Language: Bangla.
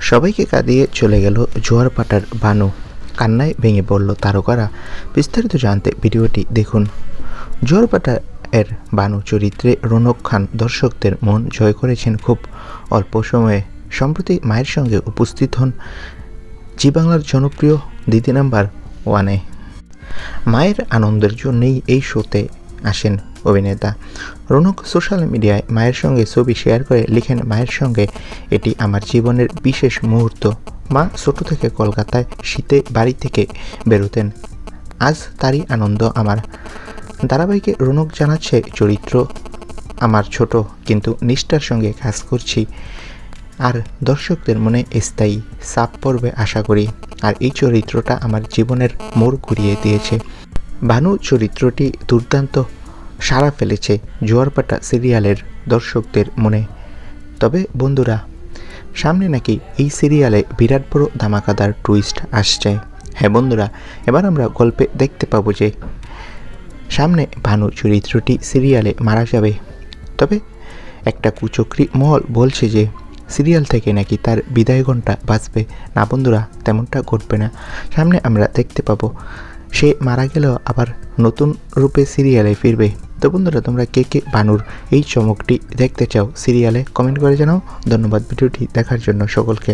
সবাইকে কাঁদিয়ে চলে গেল জোয়ারভাটার বানু, কান্নায় ভেঙে পড়ল তারকারা। বিস্তারিত জানতে ভিডিওটি দেখুন। জোয়ারভাটা এর বানু চরিত্রে রৌনক খান দর্শকদের মন জয় করেছেন খুব অল্প সময়ে। সম্প্রতি মায়ের সঙ্গে উপস্থিত হন জি বাংলার জনপ্রিয় দিদি নাম্বার ওয়ানে। মায়ের আনন্দের জন্যই এই শোতে আসেন অভিনেতা রৌনক। সোশ্যাল মিডিয়ায় মায়ের সঙ্গে ছবি শেয়ার করে লিখেন, মায়ের সঙ্গে এটি আমার জীবনের বিশেষ মুহূর্ত। মা ছোট থেকে কলকাতায় শীতে বাড়ি থেকে বেরোতেন, আজ তারই আনন্দ আমার। ধারাবাহিকে রৌনক জানাচ্ছে, চরিত্র আমার ছোট কিন্তু নিষ্ঠার সঙ্গে কাজ করছি, আর দর্শকদের মনে স্থায়ী ছাপ পড়বে আশা করি। আর এই চরিত্রটা আমার জীবনের মোড় ঘুরিয়ে দিয়েছে। ভানু চরিত্রটি দুর্দান্ত সাড়া ফেলেছে জোয়ারভাটা সিরিয়ালের দর্শকদের মনে। তবে বন্ধুরা, সামনে নাকি এই সিরিয়ালে বিরাট বড় ধামাকাদার টুইস্ট আসছে। হ্যাঁ বন্ধুরা, এবার আমরা গল্পে দেখতে পাবো যে সামনে ভানু চরিত্রটি সিরিয়ালে মারা যাবে। তবে একটা কুচক্রী মহল বলছে যে সিরিয়াল থেকে নাকি তার বিদায় ঘণ্টা বাজবে। না বন্ধুরা, তেমনটা ঘটবে না। সামনে আমরা দেখতে পাবো সে মারা গেলেও আবার নতুন রূপে সিরিয়ালে ফিরবে। তো বন্ধুরা, তোমরা কে কে ভানুর এই চমকটি দেখতে চাও সিরিয়ালে, কমেন্ট করে জানাও। ধন্যবাদ ভিডিওটি দেখার জন্য সকলকে।